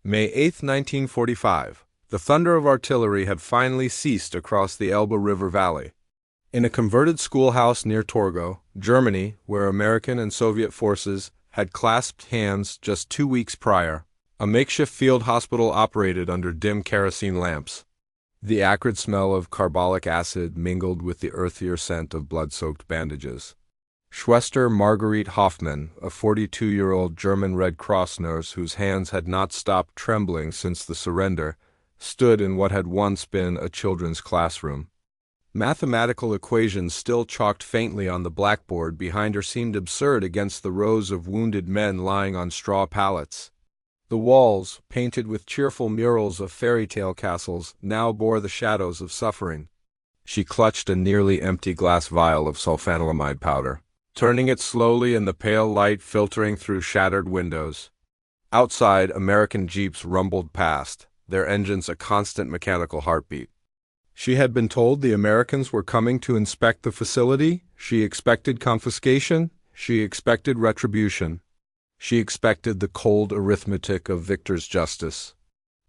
May 8, 1945. The thunder of artillery had finally ceased across the Elbe River Valley. In a converted schoolhouse near Torgau, Germany, where American and Soviet forces had clasped hands just 2 weeks prior, a makeshift field hospital operated under dim kerosene lamps. The acrid smell of carbolic acid mingled with the earthier scent of blood-soaked bandages. Schwester Marguerite Hoffmann, a 42-year-old German Red Cross nurse whose hands had not stopped trembling since the surrender, stood in what had once been a children's classroom. Mathematical equations still chalked faintly on the blackboard behind her seemed absurd against the rows of wounded men lying on straw pallets. The walls, painted with cheerful murals of fairy tale castles, now bore the shadows of suffering. She clutched a nearly empty glass vial of sulfanilamide powder, turning it slowly in the pale light filtering through shattered windows. Outside, American jeeps rumbled past, their engines a constant mechanical heartbeat. She had been told the Americans were coming to inspect the facility. She expected confiscation. She expected retribution. She expected the cold arithmetic of Victor's justice.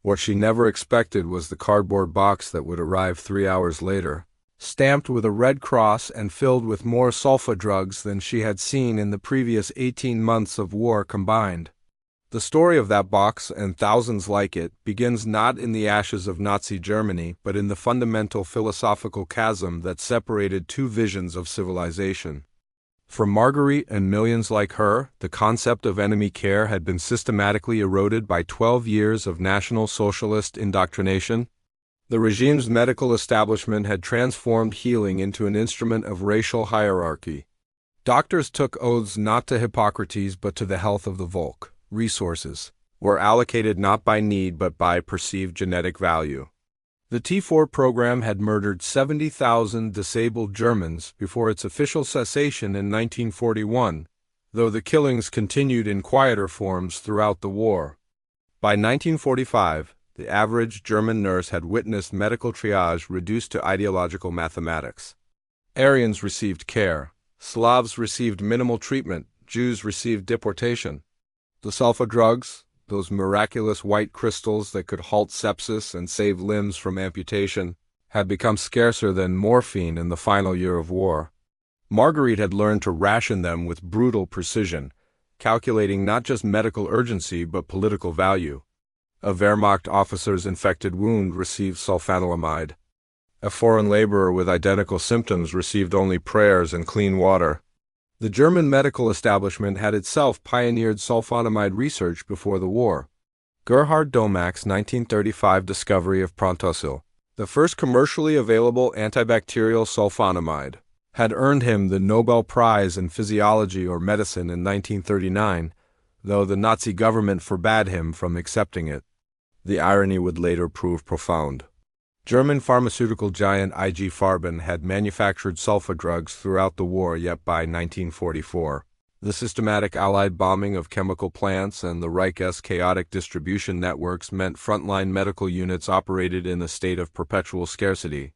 What she never expected was the cardboard box that would arrive 3 hours later, stamped with a red cross and filled with more sulfa drugs than she had seen in the previous 18 months of war combined. The story of that box, and thousands like it, begins not in the ashes of Nazi Germany, but in the fundamental philosophical chasm that separated two visions of civilization. For Marguerite and millions like her, the concept of enemy care had been systematically eroded by 12 years of National Socialist indoctrination. The regime's medical establishment had transformed healing into an instrument of racial hierarchy. Doctors took oaths not to Hippocrates but to the health of the Volk. Resources were allocated not by need but by perceived genetic value. The T4 program had murdered 70,000 disabled Germans before its official cessation in 1941, though the killings continued in quieter forms throughout the war. By 1945, the average German nurse had witnessed medical triage reduced to ideological mathematics. Aryans received care, Slavs received minimal treatment, Jews received deportation. The sulfa drugs, those miraculous white crystals that could halt sepsis and save limbs from amputation, had become scarcer than morphine in the final year of war. Marguerite had learned to ration them with brutal precision, calculating not just medical urgency but political value. A Wehrmacht officer's infected wound received sulfanilamide. A foreign laborer with identical symptoms received only prayers and clean water. The German medical establishment had itself pioneered sulfonamide research before the war. Gerhard Domach's 1935 discovery of Prontosil, the first commercially available antibacterial sulfonamide, had earned him the Nobel Prize in Physiology or Medicine in 1939, though the Nazi government forbade him from accepting it. The irony would later prove profound. German pharmaceutical giant IG Farben had manufactured sulfa drugs throughout the war, yet by 1944, the systematic Allied bombing of chemical plants and the Reich's chaotic distribution networks meant frontline medical units operated in a state of perpetual scarcity.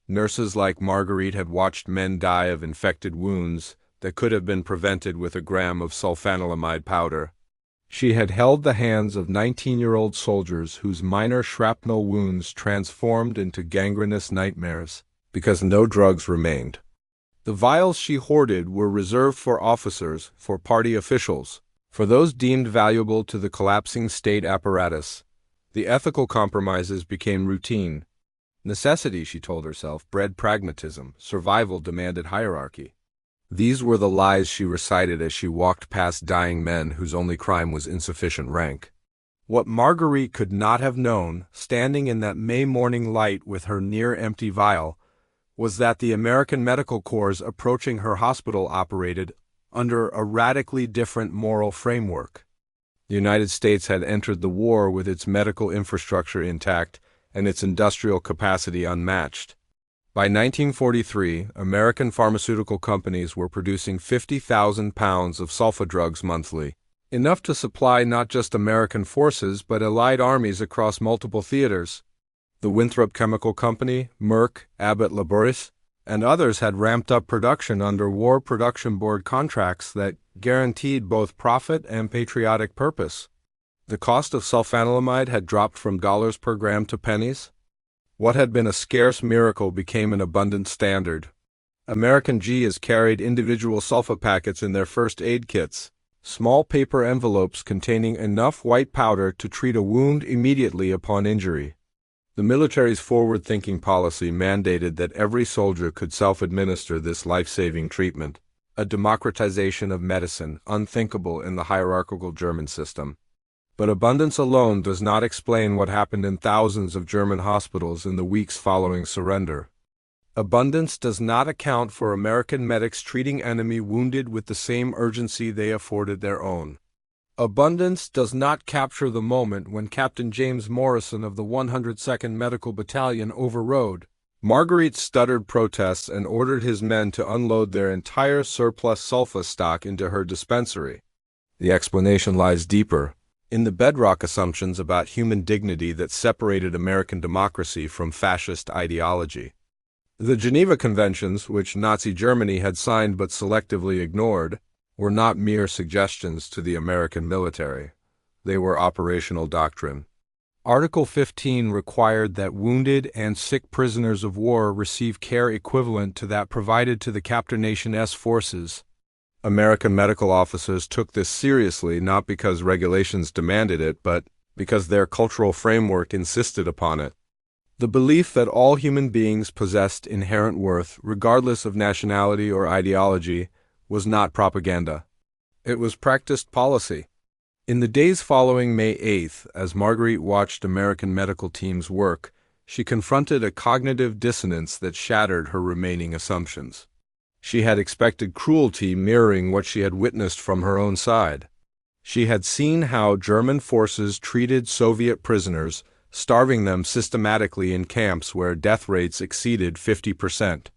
Nurses like Marguerite had watched men die of infected wounds that could have been prevented with a gram of sulfanilamide powder. She had held the hands of 19-year-old soldiers whose minor shrapnel wounds transformed into gangrenous nightmares because no drugs remained. The vials she hoarded were reserved for officers, for party officials, for those deemed valuable to the collapsing state apparatus. The ethical compromises became routine. Necessity, she told herself, bred pragmatism. Survival demanded hierarchy. These were the lies she recited as she walked past dying men whose only crime was insufficient rank. What Marguerite could not have known, standing in that May morning light with her near-empty vial, was that the American Medical Corps approaching her hospital operated under a radically different moral framework. The United States had entered the war with its medical infrastructure intact and its industrial capacity unmatched. By 1943, American pharmaceutical companies were producing 50,000 pounds of sulfa drugs monthly, enough to supply not just American forces but Allied armies across multiple theaters. The Winthrop Chemical Company, Merck, Abbott Laboratories, and others had ramped up production under War Production Board contracts that guaranteed both profit and patriotic purpose. The cost of sulfanilamide had dropped from dollars per gram to pennies. What had been a scarce miracle became an abundant standard. American G's carried individual sulfa packets in their first aid kits, small paper envelopes containing enough white powder to treat a wound immediately upon injury. The military's forward-thinking policy mandated that every soldier could self-administer this life-saving treatment, a democratization of medicine unthinkable in the hierarchical German system. But abundance alone does not explain what happened in thousands of German hospitals in the weeks following surrender. Abundance does not account for American medics treating enemy wounded with the same urgency they afforded their own. Abundance does not capture the moment when Captain James Morrison of the 102nd Medical Battalion overrode Marguerite's stuttered protests and ordered his men to unload their entire surplus sulfa stock into her dispensary. The explanation lies deeper, in the bedrock assumptions about human dignity that separated American democracy from fascist ideology. The Geneva Conventions, which Nazi Germany had signed but selectively ignored, were not mere suggestions to the American military. They were operational doctrine. Article 15 required that wounded and sick prisoners of war receive care equivalent to that provided to the captor nation's forces. American medical officers took this seriously not because regulations demanded it, but because their cultural framework insisted upon it. The belief that all human beings possessed inherent worth, regardless of nationality or ideology, was not propaganda. It was practiced policy. In the days following May 8th, as Marguerite watched American medical teams work, she confronted a cognitive dissonance that shattered her remaining assumptions. She had expected cruelty mirroring what she had witnessed from her own side. She had seen how German forces treated Soviet prisoners, starving them systematically in camps where death rates exceeded 50%.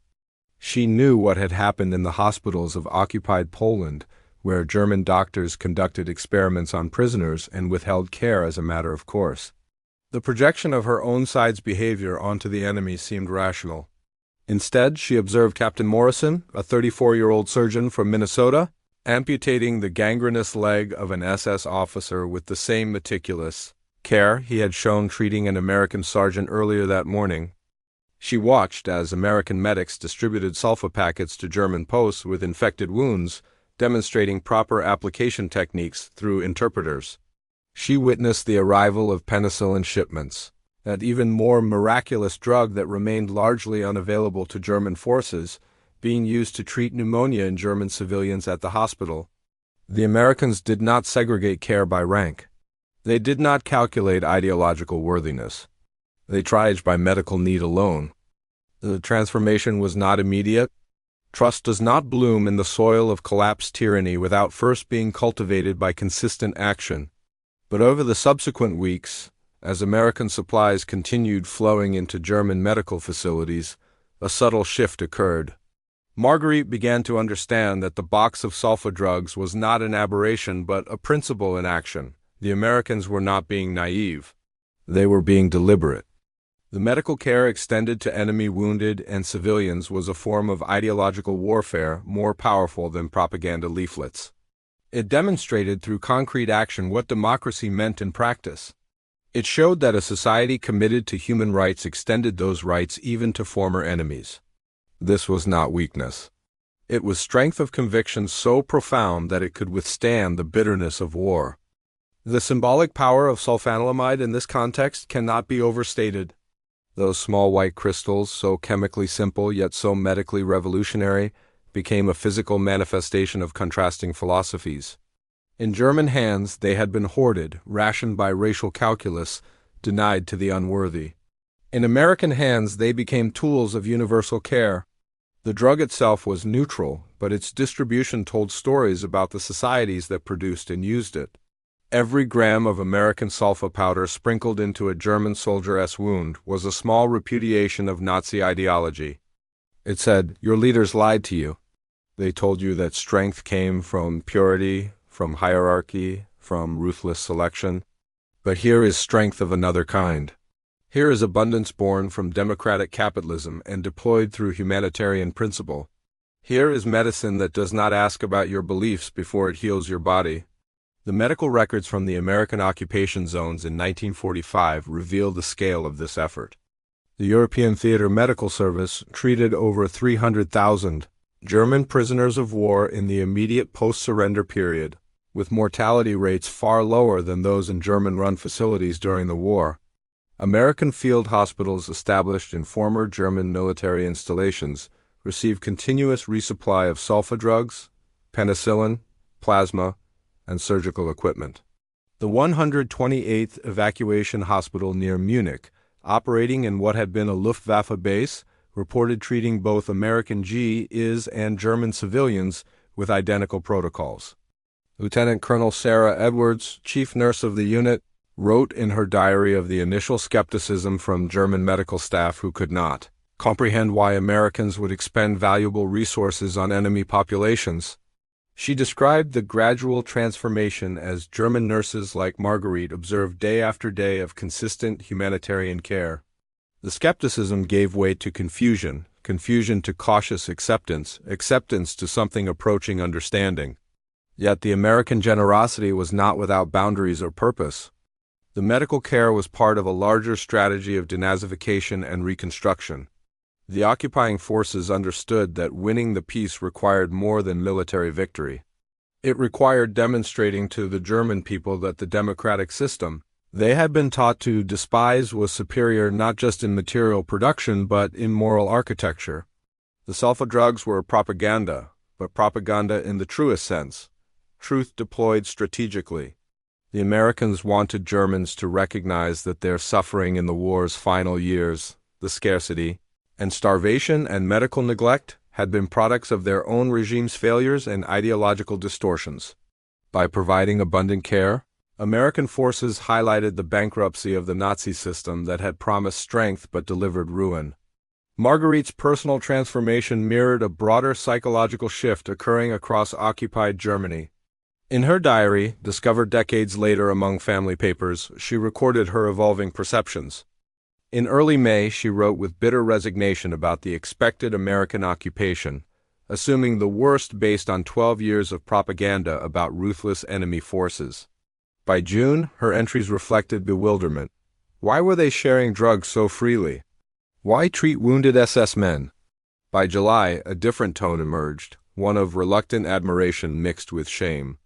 She knew what had happened in the hospitals of occupied Poland, where German doctors conducted experiments on prisoners and withheld care as a matter of course. The projection of her own side's behavior onto the enemy seemed rational. Instead, she observed Captain Morrison, a 34-year-old surgeon from Minnesota, amputating the gangrenous leg of an SS officer with the same meticulous care he had shown treating an American sergeant earlier that morning. She watched as American medics distributed sulfa packets to German posts with infected wounds, demonstrating proper application techniques through interpreters. She witnessed the arrival of penicillin shipments, that even more miraculous drug that remained largely unavailable to German forces, being used to treat pneumonia in German civilians at the hospital. The Americans did not segregate care by rank. They did not calculate ideological worthiness. They tried by medical need alone. The transformation was not immediate. Trust does not bloom in the soil of collapsed tyranny without first being cultivated by consistent action. But over the subsequent weeks, as American supplies continued flowing into German medical facilities, a subtle shift occurred. Marguerite began to understand that the box of sulfa drugs was not an aberration but a principle in action. The Americans were not being naive. They were being deliberate. The medical care extended to enemy wounded and civilians was a form of ideological warfare more powerful than propaganda leaflets. It demonstrated through concrete action what democracy meant in practice. It showed that a society committed to human rights extended those rights even to former enemies. This was not weakness. It was strength of conviction so profound that it could withstand the bitterness of war. The symbolic power of sulfanilamide in this context cannot be overstated. Those small white crystals, so chemically simple yet so medically revolutionary, became a physical manifestation of contrasting philosophies. In German hands, they had been hoarded, rationed by racial calculus, denied to the unworthy. In American hands, they became tools of universal care. The drug itself was neutral, but its distribution told stories about the societies that produced and used it. Every gram of American sulfa powder sprinkled into a German soldier's wound was a small repudiation of Nazi ideology. It said, "Your leaders lied to you. They told you that strength came from purity, from hierarchy, from ruthless selection. But here is strength of another kind. Here is abundance born from democratic capitalism and deployed through humanitarian principle. Here is medicine that does not ask about your beliefs before it heals your body. The medical records from the American occupation zones in 1945 reveal the scale of this effort. The European Theater Medical Service treated over 300,000 German prisoners of war in the immediate post-surrender period, with mortality rates far lower than those in German-run facilities during the war. American field hospitals established in former German military installations received continuous resupply of sulfa drugs, penicillin, plasma, and surgical equipment. The 128th Evacuation Hospital near Munich, operating in what had been a Luftwaffe base, reported treating both American G.I.s and German civilians with identical protocols. Lieutenant Colonel Sarah Edwards, chief nurse of the unit, wrote in her diary of the initial skepticism from German medical staff who could not comprehend why Americans would expend valuable resources on enemy populations. She described the gradual transformation as German nurses like Marguerite observed day after day of consistent humanitarian care. The skepticism gave way to confusion, confusion to cautious acceptance, acceptance to something approaching understanding. Yet the American generosity was not without boundaries or purpose. The medical care was part of a larger strategy of denazification and reconstruction. The occupying forces understood that winning the peace required more than military victory. It required demonstrating to the German people that the democratic system they had been taught to despise was superior not just in material production but in moral architecture. The sulfa drugs were propaganda, but propaganda in the truest sense, truth deployed strategically. The Americans wanted Germans to recognize that their suffering in the war's final years, the scarcity, and starvation and medical neglect had been products of their own regime's failures and ideological distortions. By providing abundant care, American forces highlighted the bankruptcy of the Nazi system that had promised strength but delivered ruin. Marguerite's personal transformation mirrored a broader psychological shift occurring across occupied Germany. In her diary, discovered decades later among family papers, she recorded her evolving perceptions. In early May, she wrote with bitter resignation about the expected American occupation, assuming the worst based on 12 years of propaganda about ruthless enemy forces. By June, her entries reflected bewilderment. Why were they sharing drugs so freely? Why treat wounded SS men? By July, a different tone emerged, one of reluctant admiration mixed with shame.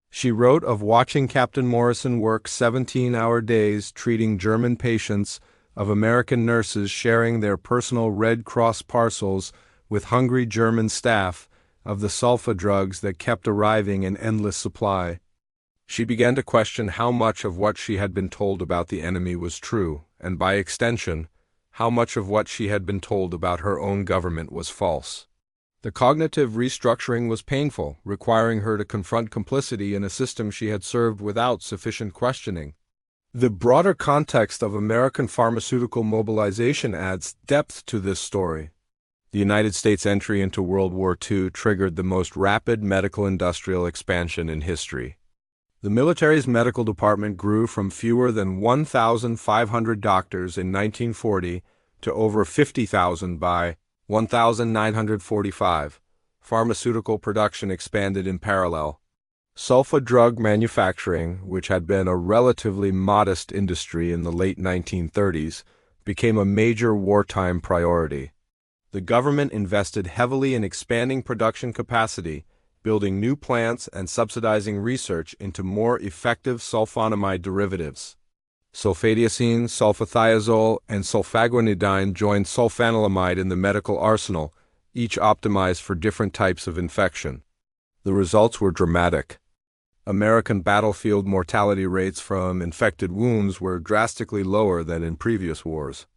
She wrote of watching Captain Morrison work 17-hour days treating German patients, of American nurses sharing their personal Red Cross parcels with hungry German staff, of the sulfa drugs that kept arriving in endless supply. She began to question how much of what she had been told about the enemy was true, and by extension, how much of what she had been told about her own government was false. The cognitive restructuring was painful, requiring her to confront complicity in a system she had served without sufficient questioning. The broader context of American pharmaceutical mobilization adds depth to this story. The United States' entry into World War II triggered the most rapid medical-industrial expansion in history. The military's medical department grew from fewer than 1,500 doctors in 1940 to over 50,000 by 1945. Pharmaceutical production expanded in parallel. Sulfa drug manufacturing, which had been a relatively modest industry in the late 1930s, became a major wartime priority. The government invested heavily in expanding production capacity, building new plants and subsidizing research into more effective sulfonamide derivatives. Sulfadiazine, sulfathiazole, and sulfaguanidine joined sulfanilamide in the medical arsenal, each optimized for different types of infection. The results were dramatic. American battlefield mortality rates from infected wounds were drastically lower than in previous wars.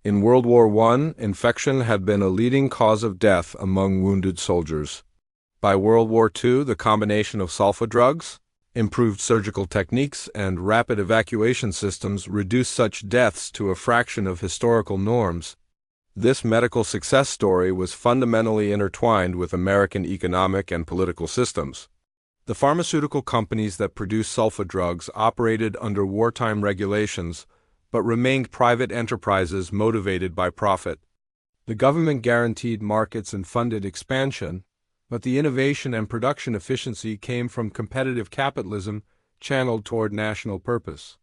In World War I, infection had been a leading cause of death among wounded soldiers. By World War II, the combination of sulfa drugs, improved surgical techniques, and rapid evacuation systems reduced such deaths to a fraction of historical norms. This medical success story was fundamentally intertwined with American economic and political systems. The pharmaceutical companies that produced sulfa drugs operated under wartime regulations, but remained private enterprises motivated by profit. The government guaranteed markets and funded expansion, but the innovation and production efficiency came from competitive capitalism channeled toward national purpose.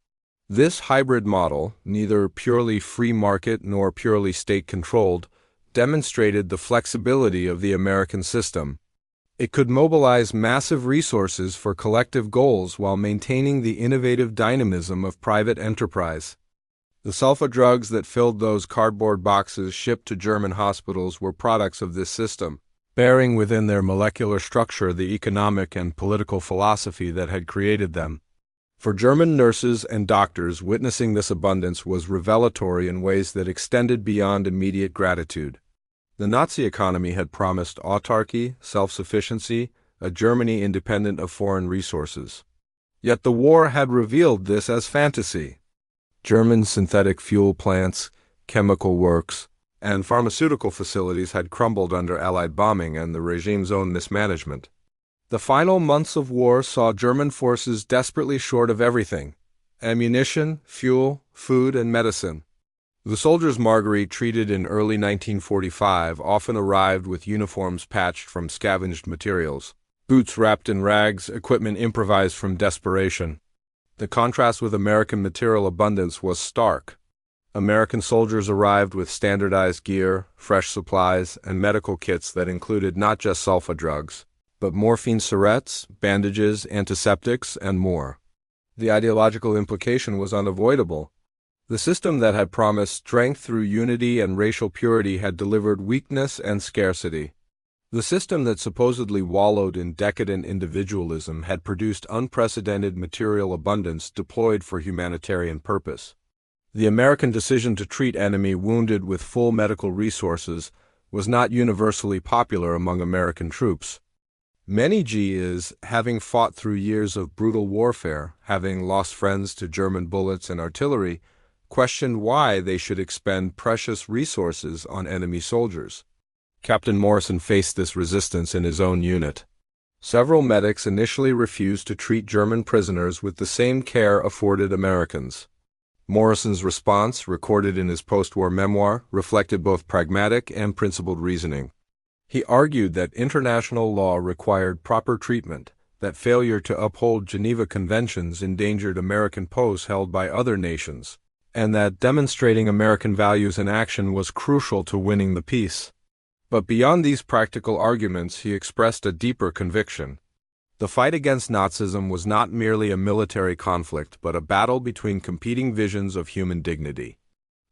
This hybrid model, neither purely free market nor purely state-controlled, demonstrated the flexibility of the American system. It could mobilize massive resources for collective goals while maintaining the innovative dynamism of private enterprise. The sulfa drugs that filled those cardboard boxes shipped to German hospitals were products of this system, bearing within their molecular structure the economic and political philosophy that had created them. For German nurses and doctors, witnessing this abundance was revelatory in ways that extended beyond immediate gratitude. The Nazi economy had promised autarky, self-sufficiency, a Germany independent of foreign resources. Yet the war had revealed this as fantasy. German synthetic fuel plants, chemical works, and pharmaceutical facilities had crumbled under Allied bombing and the regime's own mismanagement. The final months of war saw German forces desperately short of everything: ammunition, fuel, food, and medicine. The soldiers Marguerite treated in early 1945 often arrived with uniforms patched from scavenged materials, boots wrapped in rags, equipment improvised from desperation. The contrast with American material abundance was stark. American soldiers arrived with standardized gear, fresh supplies, and medical kits that included not just sulfa drugs, but morphine syrettes, bandages, antiseptics, and more. The ideological implication was unavoidable. The system that had promised strength through unity and racial purity had delivered weakness and scarcity. The system that supposedly wallowed in decadent individualism had produced unprecedented material abundance deployed for humanitarian purpose. The American decision to treat enemy wounded with full medical resources was not universally popular among American troops. Many GIs, having fought through years of brutal warfare, having lost friends to German bullets and artillery, questioned why they should expend precious resources on enemy soldiers. Captain Morrison faced this resistance in his own unit. Several medics initially refused to treat German prisoners with the same care afforded Americans. Morrison's response, recorded in his post-war memoir, reflected both pragmatic and principled reasoning. He argued that international law required proper treatment, that failure to uphold Geneva Conventions endangered American posts held by other nations, and that demonstrating American values in action was crucial to winning the peace. But beyond these practical arguments, he expressed a deeper conviction. The fight against Nazism was not merely a military conflict, but a battle between competing visions of human dignity.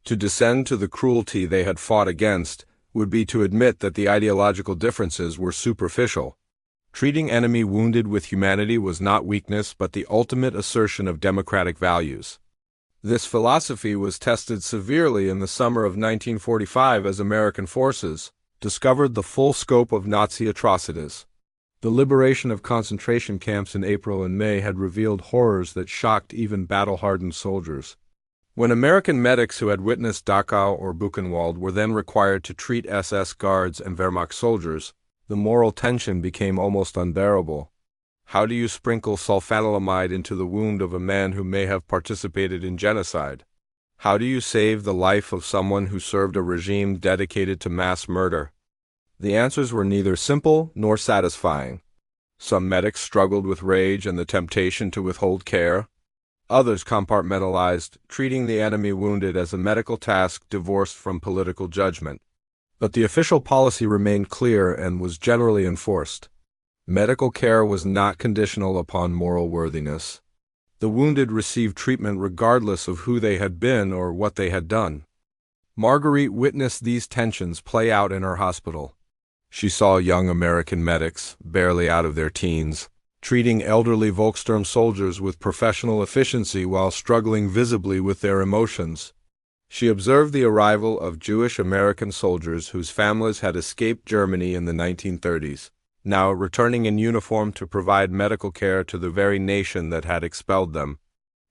To descend to the cruelty they had fought against would be to admit that the ideological differences were superficial. Treating enemy wounded with humanity was not weakness, but the ultimate assertion of democratic values. This philosophy was tested severely in the summer of 1945 as American forces discovered the full scope of Nazi atrocities. The liberation of concentration camps in April and May had revealed horrors that shocked even battle-hardened soldiers. When American medics who had witnessed Dachau or Buchenwald were then required to treat SS guards and Wehrmacht soldiers, the moral tension became almost unbearable. How do you sprinkle sulfanilamide into the wound of a man who may have participated in genocide? How do you save the life of someone who served a regime dedicated to mass murder? The answers were neither simple nor satisfying. Some medics struggled with rage and the temptation to withhold care. Others compartmentalized, treating the enemy wounded as a medical task divorced from political judgment. But the official policy remained clear and was generally enforced. Medical care was not conditional upon moral worthiness. The wounded received treatment regardless of who they had been or what they had done. Marguerite witnessed these tensions play out in her hospital. She saw young American medics, barely out of their teens, treating elderly Volkssturm soldiers with professional efficiency while struggling visibly with their emotions. She observed the arrival of Jewish American soldiers whose families had escaped Germany in the 1930s, now returning in uniform to provide medical care to the very nation that had expelled them.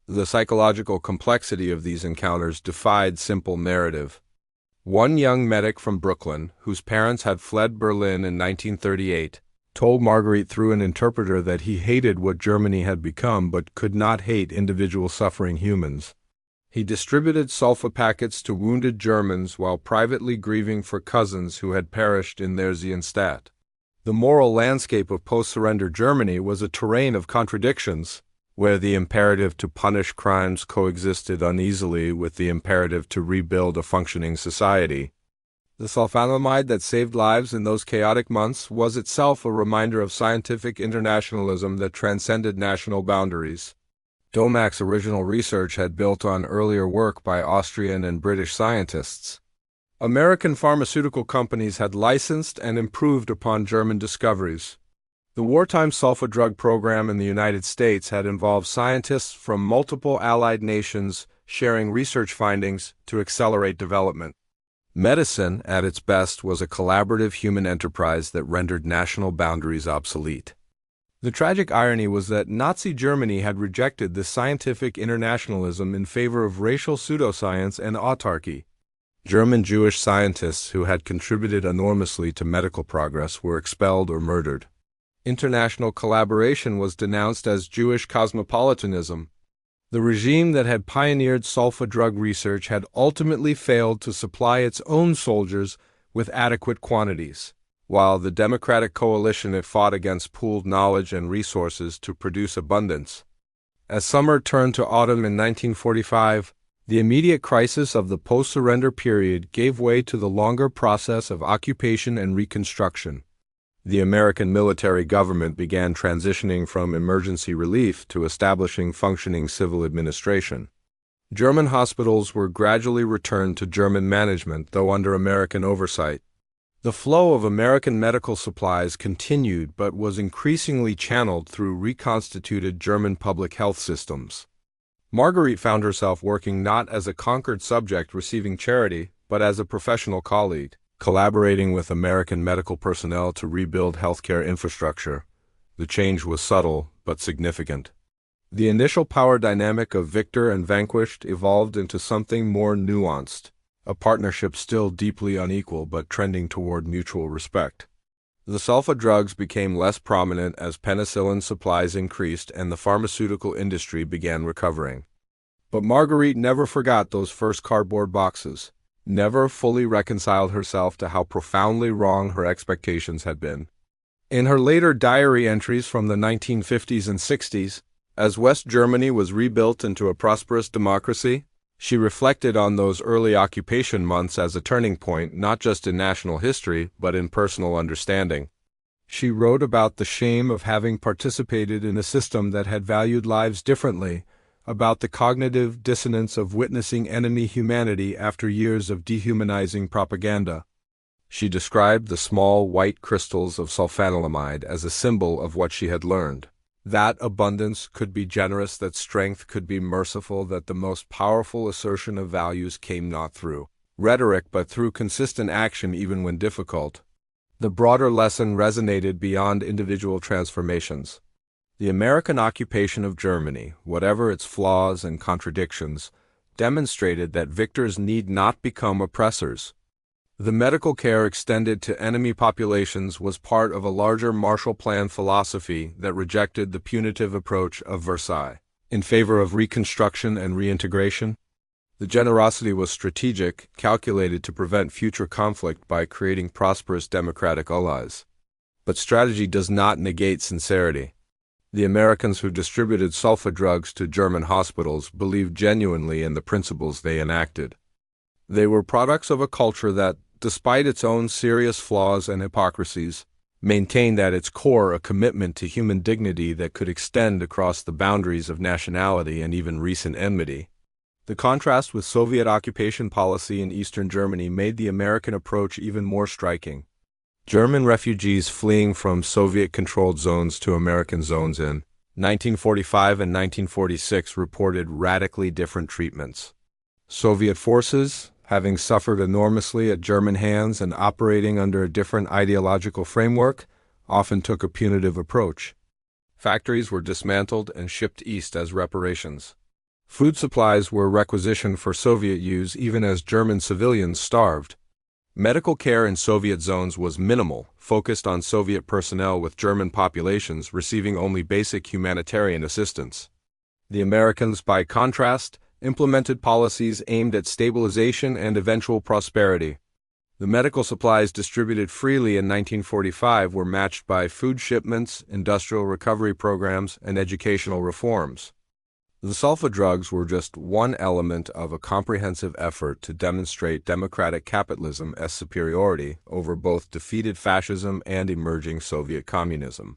The psychological complexity of these encounters defied simple narrative. One young medic from Brooklyn, whose parents had fled Berlin in 1938, told Marguerite through an interpreter that he hated what Germany had become but could not hate individual suffering humans. He distributed sulfa packets to wounded Germans while privately grieving for cousins who had perished in Theresienstadt. The moral landscape of post-surrender Germany was a terrain of contradictions. where the imperative to punish crimes coexisted uneasily with the imperative to rebuild a functioning society. The sulfonamide that saved lives in those chaotic months was itself a reminder of scientific internationalism that transcended national boundaries. Domac's original research had built on earlier work by Austrian and British scientists. American pharmaceutical companies had licensed and improved upon German discoveries. The wartime sulfa drug program in the United States had involved scientists from multiple allied nations sharing research findings to accelerate development. Medicine, at its best, was a collaborative human enterprise that rendered national boundaries obsolete. The tragic irony was that Nazi Germany had rejected this scientific internationalism in favor of racial pseudoscience and autarky. German Jewish scientists who had contributed enormously to medical progress were expelled or murdered. International collaboration was denounced as Jewish cosmopolitanism. The regime that had pioneered sulfa drug research had ultimately failed to supply its own soldiers with adequate quantities, while the democratic coalition had fought against pooled knowledge and resources to produce abundance. As summer turned to autumn in 1945, the immediate crisis of the post-surrender period gave way to the longer process of occupation and reconstruction. The American military government began transitioning from emergency relief to establishing functioning civil administration. German hospitals were gradually returned to German management, though under American oversight. The flow of American medical supplies continued but was increasingly channeled through reconstituted German public health systems. Marguerite found herself working not as a conquered subject receiving charity, but as a professional colleague, collaborating with American medical personnel to rebuild healthcare infrastructure. The change was subtle but significant. The initial power dynamic of victor and vanquished evolved into something more nuanced, a partnership still deeply unequal but trending toward mutual respect. The sulfa drugs became less prominent as penicillin supplies increased and the pharmaceutical industry began recovering. But Marguerite never forgot those first cardboard boxes, never fully reconciled herself to how profoundly wrong her expectations had been. In her later diary entries from the 1950s and 60s, as West Germany was rebuilt into a prosperous democracy, she reflected on those early occupation months as a turning point not just in national history but in personal understanding. She wrote about the shame of having participated in a system that had valued lives differently, about the cognitive dissonance of witnessing enemy humanity after years of dehumanizing propaganda. She described the small white crystals of sulfanilamide as a symbol of what she had learned. That abundance could be generous, that strength could be merciful, that the most powerful assertion of values came not through rhetoric but through consistent action even when difficult. The broader lesson resonated beyond individual transformations. The American occupation of Germany, whatever its flaws and contradictions, demonstrated that victors need not become oppressors. The medical care extended to enemy populations was part of a larger Marshall Plan philosophy that rejected the punitive approach of Versailles in favor of reconstruction and reintegration. The generosity was strategic, calculated to prevent future conflict by creating prosperous democratic allies. But strategy does not negate sincerity. The Americans who distributed sulfa drugs to German hospitals believed genuinely in the principles they enacted. They were products of a culture that, despite its own serious flaws and hypocrisies, maintained at its core a commitment to human dignity that could extend across the boundaries of nationality and even recent enmity. The contrast with Soviet occupation policy in Eastern Germany made the American approach even more striking. German refugees fleeing from Soviet-controlled zones to American zones in 1945 and 1946 reported radically different treatments. Soviet forces, having suffered enormously at German hands and operating under a different ideological framework, often took a punitive approach. Factories were dismantled and shipped east as reparations. Food supplies were requisitioned for Soviet use even as German civilians starved. Medical care in Soviet zones was minimal, focused on Soviet personnel with German populations receiving only basic humanitarian assistance. The Americans, by contrast, implemented policies aimed at stabilization and eventual prosperity. The medical supplies distributed freely in 1945 were matched by food shipments, industrial recovery programs, and educational reforms. The sulfa drugs were just one element of a comprehensive effort to demonstrate democratic capitalism as superiority over both defeated fascism and emerging Soviet communism.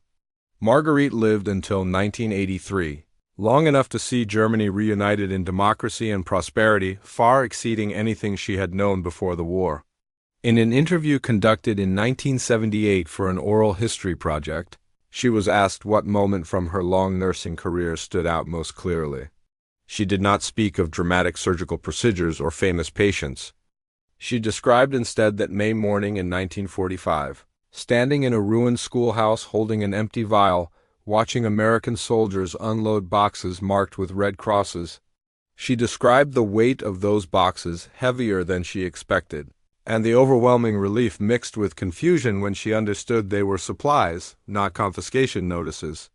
Marguerite lived until 1983, long enough to see Germany reunited in democracy and prosperity, far exceeding anything she had known before the war. In an interview conducted in 1978 for an oral history project, she was asked what moment from her long nursing career stood out most clearly. She did not speak of dramatic surgical procedures or famous patients. She described instead that May morning in 1945, standing in a ruined schoolhouse holding an empty vial, watching American soldiers unload boxes marked with red crosses. She described the weight of those boxes, heavier than she expected, and the overwhelming relief mixed with confusion when she understood they were supplies, not confiscation notices.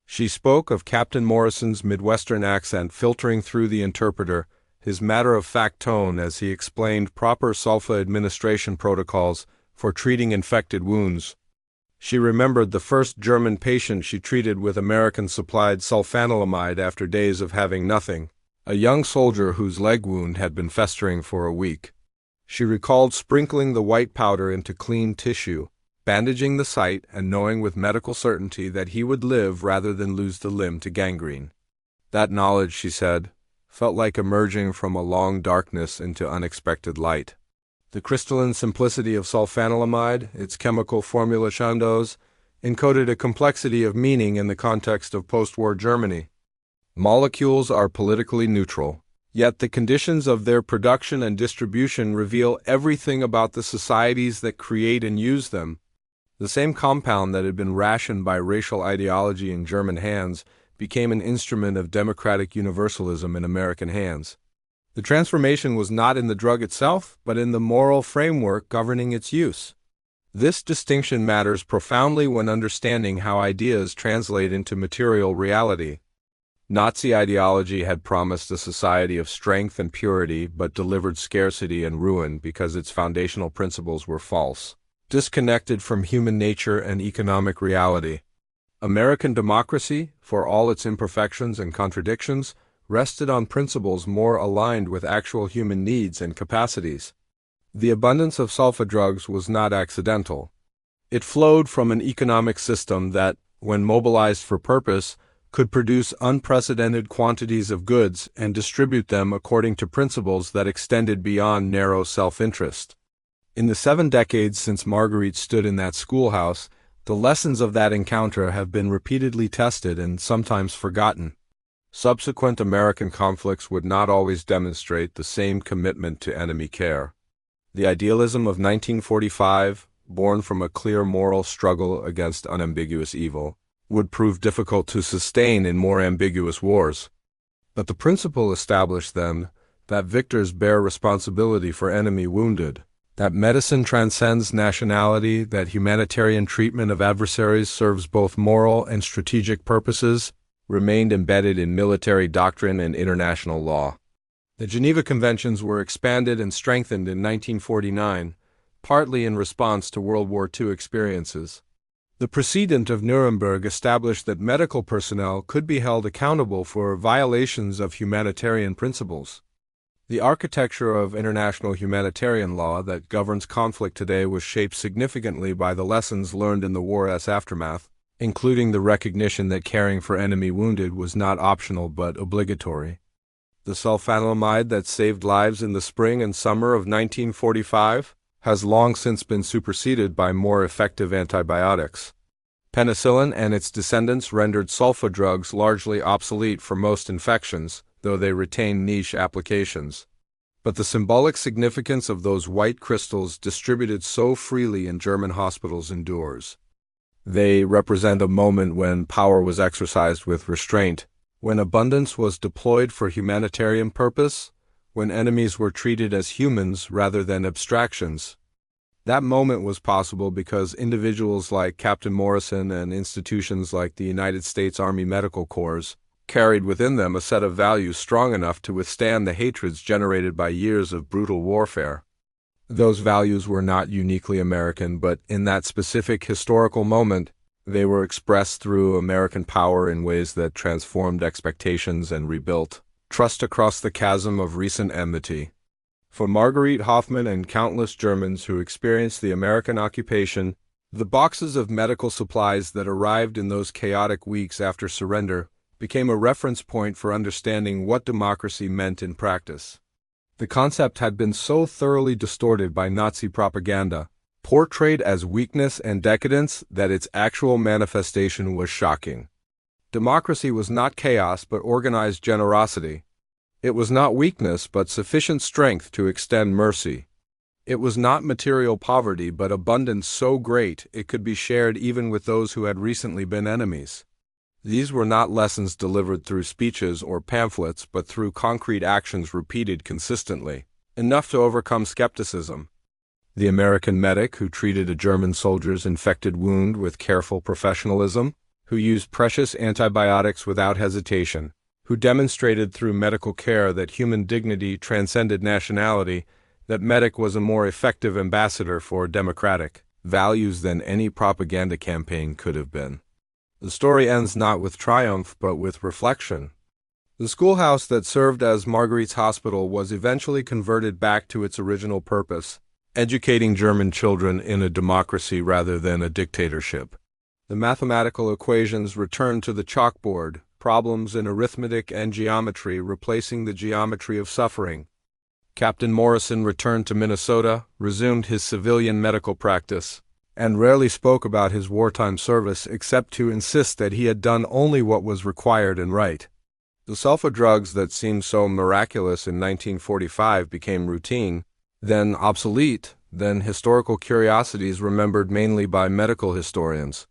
She spoke of Captain Morrison's Midwestern accent filtering through the interpreter, his matter-of-fact tone as he explained proper sulfa administration protocols for treating infected wounds. She remembered the first German patient she treated with American-supplied sulfanilamide after days of having nothing, a young soldier whose leg wound had been festering for a week. She recalled sprinkling the white powder into clean tissue, bandaging the site, and knowing with medical certainty that he would live rather than lose the limb to gangrene. That knowledge, she said, felt like emerging from a long darkness into unexpected light. The crystalline simplicity of sulfanilamide, its chemical formula Chandos, encoded a complexity of meaning in the context of post-war Germany. Molecules are politically neutral, yet the conditions of their production and distribution reveal everything about the societies that create and use them. The same compound that had been rationed by racial ideology in German hands became an instrument of democratic universalism in American hands. The transformation was not in the drug itself, but in the moral framework governing its use. This distinction matters profoundly when understanding how ideas translate into material reality. Nazi ideology had promised a society of strength and purity, but delivered scarcity and ruin because its foundational principles were false, disconnected from human nature and economic reality. American democracy, for all its imperfections and contradictions, rested on principles more aligned with actual human needs and capacities. The abundance of sulfa drugs was not accidental. It flowed from an economic system that, when mobilized for purpose, could produce unprecedented quantities of goods and distribute them according to principles that extended beyond narrow self-interest. In the 7 decades since Marguerite stood in that schoolhouse, the lessons of that encounter have been repeatedly tested and sometimes forgotten. Subsequent American conflicts would not always demonstrate the same commitment to enemy care. The idealism of 1945, born from a clear moral struggle against unambiguous evil, would prove difficult to sustain in more ambiguous wars. But the principle established then that victors bear responsibility for enemy wounded, that medicine transcends nationality, that humanitarian treatment of adversaries serves both moral and strategic purposes, remained embedded in military doctrine and international law. The Geneva Conventions were expanded and strengthened in 1949, partly in response to World War II experiences. The precedent of Nuremberg established that medical personnel could be held accountable for violations of humanitarian principles. The architecture of international humanitarian law that governs conflict today was shaped significantly by the lessons learned in the war's aftermath, including the recognition that caring for enemy wounded was not optional but obligatory. The sulfanilamide that saved lives in the spring and summer of 1945 has long since been superseded by more effective antibiotics. Penicillin and its descendants rendered sulfa drugs largely obsolete for most infections, though they retain niche applications. But the symbolic significance of those white crystals distributed so freely in German hospitals endures. They represent a moment when power was exercised with restraint, when abundance was deployed for humanitarian purpose, when enemies were treated as humans rather than abstractions. That moment was possible because individuals like Captain Morrison and institutions like the United States Army Medical Corps carried within them a set of values strong enough to withstand the hatreds generated by years of brutal warfare. Those values were not uniquely American, but in that specific historical moment, they were expressed through American power in ways that transformed expectations and rebuilt trust across the chasm of recent enmity. For Marguerite Hoffmann and countless Germans who experienced the American occupation, the boxes of medical supplies that arrived in those chaotic weeks after surrender became a reference point for understanding what democracy meant in practice. The concept had been so thoroughly distorted by Nazi propaganda, portrayed as weakness and decadence, that its actual manifestation was shocking. Democracy was not chaos but organized generosity. It was not weakness but sufficient strength to extend mercy. It was not material poverty but abundance so great it could be shared even with those who had recently been enemies. These were not lessons delivered through speeches or pamphlets but through concrete actions repeated consistently, enough to overcome skepticism. The American medic who treated a German soldier's infected wound with careful professionalism, who used precious antibiotics without hesitation, who demonstrated through medical care that human dignity transcended nationality, that medic was a more effective ambassador for democratic values than any propaganda campaign could have been. The story ends not with triumph but with reflection. The schoolhouse that served as Marguerite's hospital was eventually converted back to its original purpose, educating German children in a democracy rather than a dictatorship. The mathematical equations returned to the chalkboard, problems in arithmetic and geometry replacing the geometry of suffering. Captain Morrison returned to Minnesota, resumed his civilian medical practice, and rarely spoke about his wartime service except to insist that he had done only what was required and right. The sulfa drugs that seemed so miraculous in 1945 became routine, then obsolete, then historical curiosities remembered mainly by medical historians.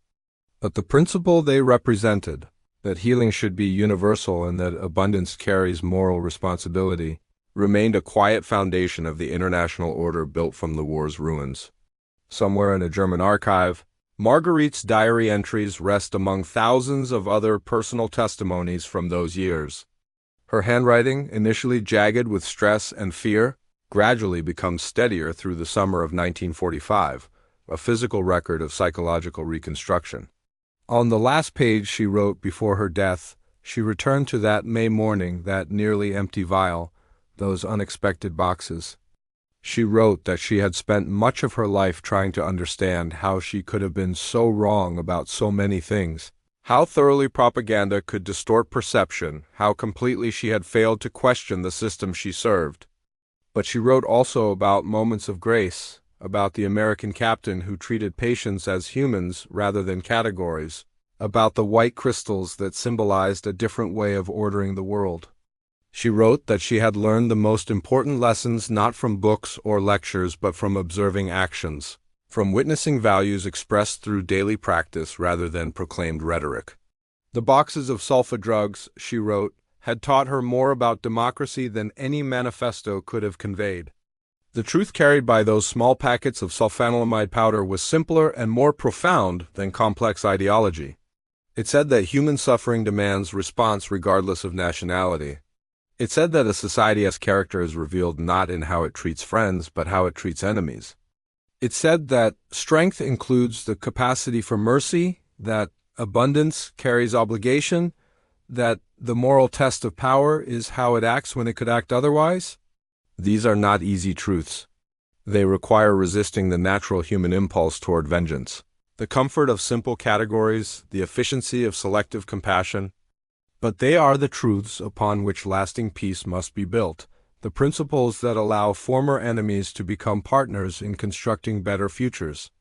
But the principle they represented, that healing should be universal and that abundance carries moral responsibility, remained a quiet foundation of the international order built from the war's ruins. Somewhere in a German archive, Marguerite's diary entries rest among thousands of other personal testimonies from those years. Her handwriting, initially jagged with stress and fear, gradually becomes steadier through the summer of 1945, a physical record of psychological reconstruction. On the last page she wrote before her death, she returned to that May morning, that nearly empty vial, those unexpected boxes. She wrote that she had spent much of her life trying to understand how she could have been so wrong about so many things, how thoroughly propaganda could distort perception, how completely she had failed to question the system she served. But she wrote also about moments of grace, about the American captain who treated patients as humans rather than categories, about the white crystals that symbolized a different way of ordering the world. She wrote that she had learned the most important lessons not from books or lectures but from observing actions, from witnessing values expressed through daily practice rather than proclaimed rhetoric. The boxes of sulfa drugs, she wrote, had taught her more about democracy than any manifesto could have conveyed. The truth carried by those small packets of sulfanilamide powder was simpler and more profound than complex ideology. It said that human suffering demands response regardless of nationality. It said that a society's character is revealed not in how it treats friends, but how it treats enemies. It said that strength includes the capacity for mercy, that abundance carries obligation, that the moral test of power is how it acts when it could act otherwise. These are not easy truths. They require resisting the natural human impulse toward vengeance, the comfort of simple categories, the efficiency of selective compassion. But they are the truths upon which lasting peace must be built, the principles that allow former enemies to become partners in constructing better futures.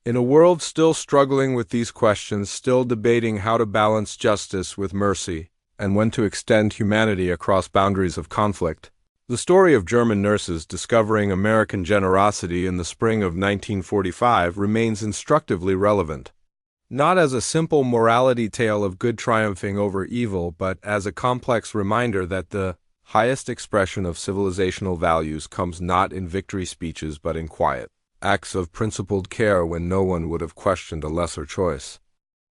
In a world still struggling with these questions, still debating how to balance justice with mercy, and when to extend humanity across boundaries of conflict, the story of German nurses discovering American generosity in the spring of 1945 remains instructively relevant. Not as a simple morality tale of good triumphing over evil, but as a complex reminder that the highest expression of civilizational values comes not in victory speeches but in quiet acts of principled care when no one would have questioned a lesser choice.